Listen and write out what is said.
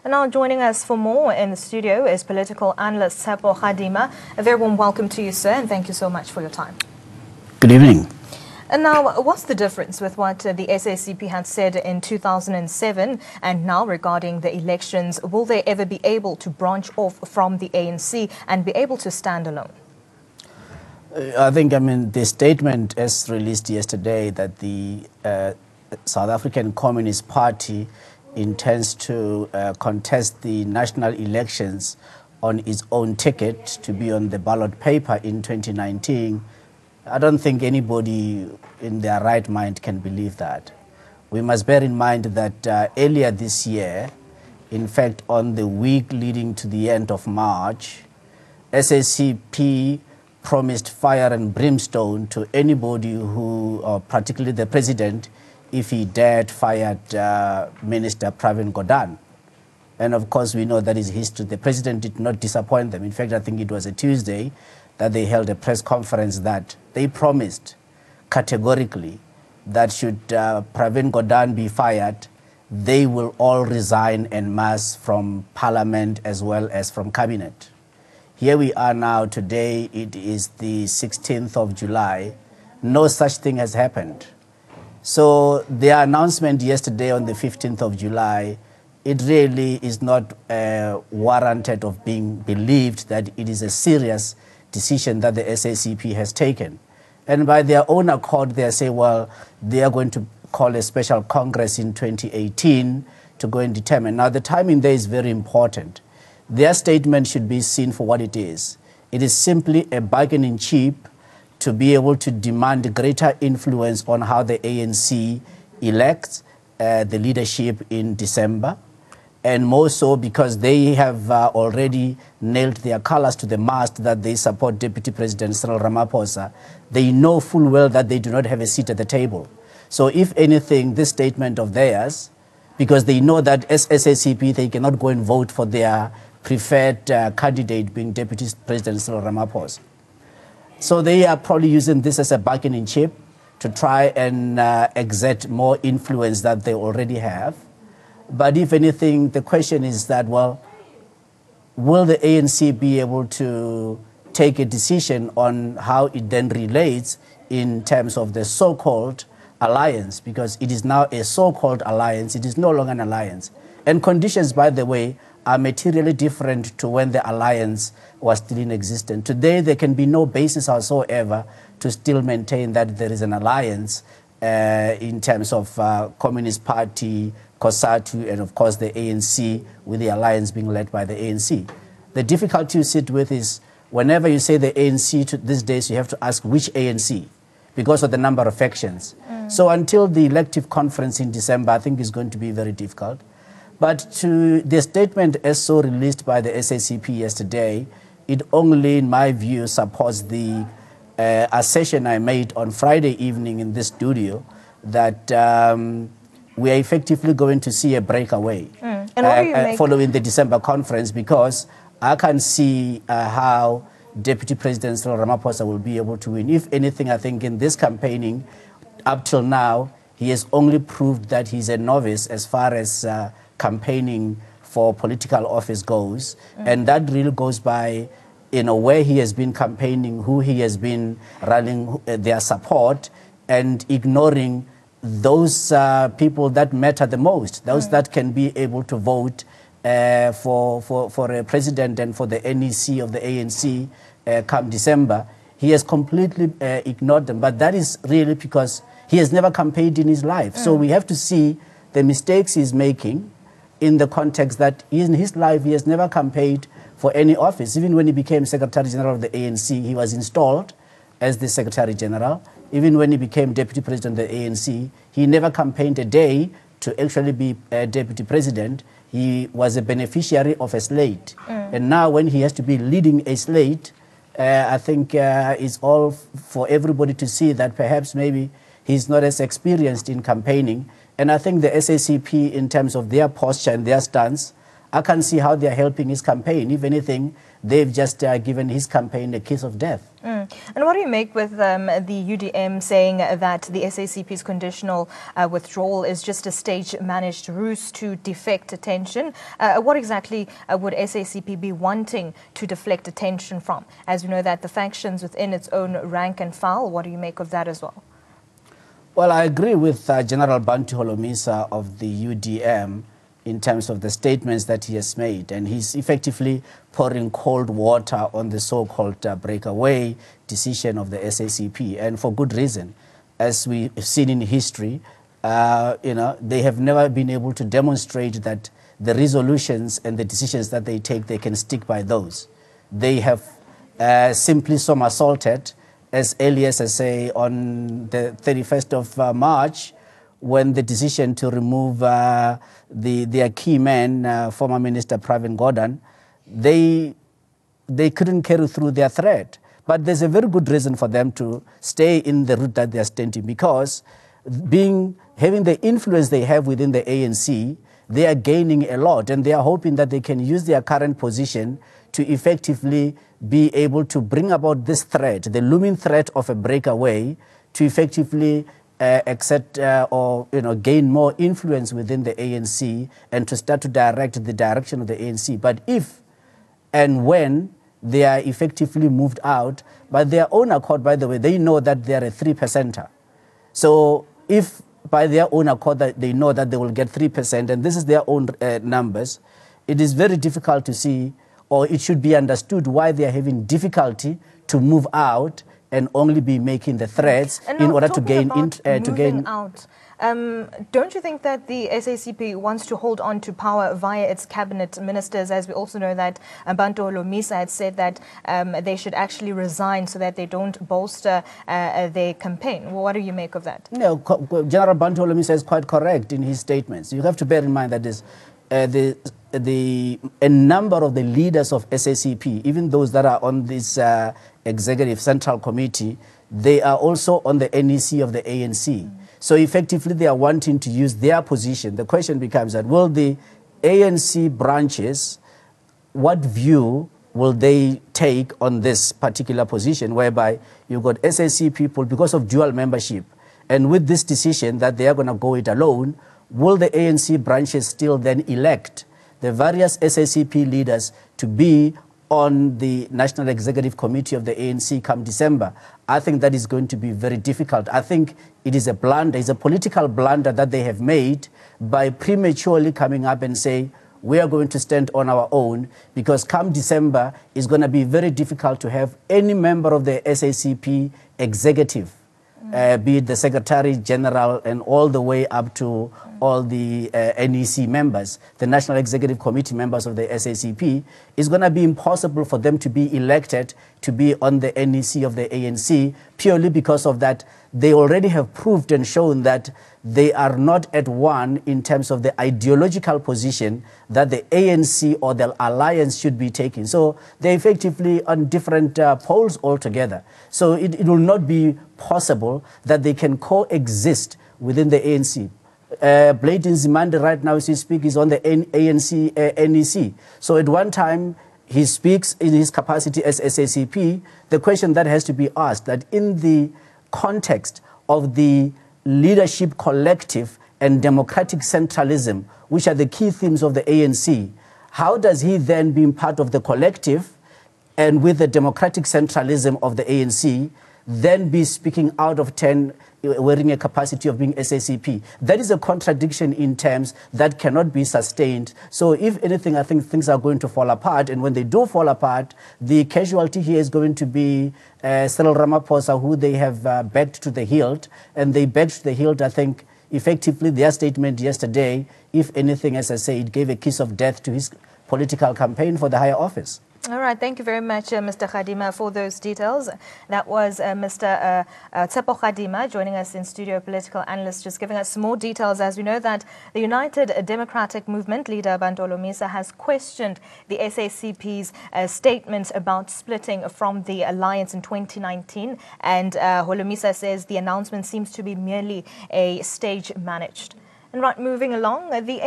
And now joining us for more in the studio is political analyst Tsepo Khadima. A very warm welcome to you, sir, and thank you so much for your time. Good evening. And now, what's the difference with what the SACP had said in 2007 and now regarding the elections? Will they ever be able to branch off from the ANC and be able to stand alone? I think, the statement as released yesterday that the South African Communist Party intends to contest the national elections on its own ticket to be on the ballot paper in 2019, I don't think anybody in their right mind can believe that. We must bear in mind that earlier this year, in fact, on the week leading to the end of March, SACP promised fire and brimstone to anybody who, particularly the president, if he dared fired Minister Pravin Gordhan. And of course, we know that is history. The president did not disappoint them. In fact, I think it was a Tuesday that they held a press conference that they promised categorically that should Pravin Gordhan be fired, they will all resign en masse from parliament as well as from cabinet. Here we are now, today it is the 16th of July. No such thing has happened. So their announcement yesterday on the 15th of July, it really is not warranted of being believed that it is a serious decision that the SACP has taken. And by their own accord, they say, well, they are going to call a special Congress in 2018 to go and determine. Now, the timing there is very important. Their statement should be seen for what it is. It is simply a bargaining chip to be able to demand greater influence on how the ANC elects the leadership in December, and more so because they have already nailed their colors to the mast that they support Deputy President Cyril Ramaphosa. They know full well that they do not have a seat at the table. So if anything, this statement of theirs, because they know that as SACP, they cannot go and vote for their preferred candidate being Deputy President Cyril Ramaphosa. So they are probably using this as a bargaining chip to try and exert more influence that they already have. But if anything, the question is that, well, will the ANC be able to take a decision on how it then relates in terms of the so-called alliance? Because it is now a so-called alliance. It is no longer an alliance. And conditions, by the way, are materially different to when the alliance was still in existence. Today, there can be no basis whatsoever to still maintain that there is an alliance in terms of Communist Party, COSATU, and of course the ANC, with the alliance being led by the ANC. The difficulty you sit with is whenever you say the ANC these days, you have to ask which ANC, because of the number of factions. So until the elective conference in December, I think it's going to be very difficult. But to the statement as so released by the SACP yesterday, it only, in my view, supports the assertion I made on Friday evening in this studio that we are effectively going to see a breakaway following the December conference, because I can see how Deputy President Cyril Ramaphosa will be able to win. If anything, I think in this campaigning, up till now, he has only proved that he's a novice as far as campaigning for political office goes. And that really goes by, where he has been campaigning, who he has been rallying their support, and ignoring those people that matter the most, those that can be able to vote for a president and for the NEC of the ANC come December. He has completely ignored them. But that is really because he has never campaigned in his life. So we have to see the mistakes he's making in the context that in his life he has never campaigned for any office. Even when he became Secretary General of the ANC, he was installed as the Secretary General. Even when he became Deputy President of the ANC, he never campaigned a day to actually be Deputy President. He was a beneficiary of a slate. And now when he has to be leading a slate, I think it's all for everybody to see that perhaps maybe he's not as experienced in campaigning. And I think the SACP, in terms of their posture and their stance, I can't see how they're helping his campaign. If anything, they've just given his campaign a kiss of death. And what do you make with the UDM saying that the SACP's conditional withdrawal is just a stage-managed ruse to deflect attention? What exactly would SACP be wanting to deflect attention from? As we know that the factions within its own rank and file, what do you make of that as well? Well, I agree with General Bantu Holomisa of the UDM in terms of the statements that he has made, and he's effectively pouring cold water on the so-called breakaway decision of the SACP, and for good reason. As we've seen in history, they have never been able to demonstrate that the resolutions and the decisions that they take, they can stick by those. They have simply somersaulted as early as, I say, on the 31st of March, when the decision to remove their key man, former Minister Pravin Gordhan, they couldn't carry through their threat. But there's a very good reason for them to stay in the route that they're standing, because having the influence they have within the ANC, they are gaining a lot, and they are hoping that they can use their current position to effectively be able to bring about this threat, the looming threat of a breakaway, to effectively accept or gain more influence within the ANC and to start to direct the direction of the ANC. But if and when they are effectively moved out, by their own accord, by the way, they know that they are a 3%er. So if by their own accord that they know that they will get 3%, and this is their own numbers, it is very difficult to see, or it should be understood, why they are having difficulty to move out and only be making the threats in order to gain out. Don't you think that the SACP wants to hold on to power via its cabinet ministers, as we also know that Bantu Holomisa had said that they should actually resign so that they don't bolster their campaign? Well, what do you make of that? No, General Bantu Holomisa is quite correct in his statements. You have to bear in mind that a number of the leaders of SACP, even those that are on this executive central committee, they are also on the NEC of the ANC. So effectively, they are wanting to use their position. The question becomes that, will the ANC branches, what view will they take on this particular position, whereby you've got SAC people because of dual membership, and with this decision that they are going to go it alone, will the ANC branches still then elect the various SACP leaders to be on the National Executive Committee of the ANC come December? I think that is going to be very difficult. I think it is a blunder, it's a political blunder that they have made by prematurely coming up and say, we are going to stand on our own, because come December, it's going to be very difficult to have any member of the SACP executive, be it the Secretary General and all the way up to all the NEC members, the National Executive Committee members of the SACP. It's going to be impossible for them to be elected to be on the NEC of the ANC, purely because of that. They already have proved and shown that they are not at one in terms of the ideological position that the ANC or the alliance should be taking. So they're effectively on different poles altogether. So it will not be possible that they can coexist within the ANC. Bladen Zimande right now, as he speaks, is on the ANC NEC. So at one time, he speaks in his capacity as SACP. The question that has to be asked, that in the context of the leadership collective and democratic centralism, which are the key themes of the ANC, how does he then, being part of the collective and with the democratic centralism of the ANC, then be speaking out of turn, wearing a capacity of being SACP? That is a contradiction in terms that cannot be sustained. So if anything, I think things are going to fall apart. And when they do fall apart, the casualty here is going to be Cyril Ramaphosa, who they have backed to the hilt. And they backed to the hilt, I think, effectively their statement yesterday, if anything, as I say, it gave a kiss of death to his political campaign for the higher office. All right. Thank you very much, Mr. Khadima, for those details. That was Mr. Tsepo Khadima joining us in studio, political analyst, just giving us more details. As we know that the United Democratic Movement leader, Bantu Holomisa, has questioned the SACP's statement about splitting from the alliance in 2019. And Holomisa says the announcement seems to be merely a stage managed. And right, moving along, the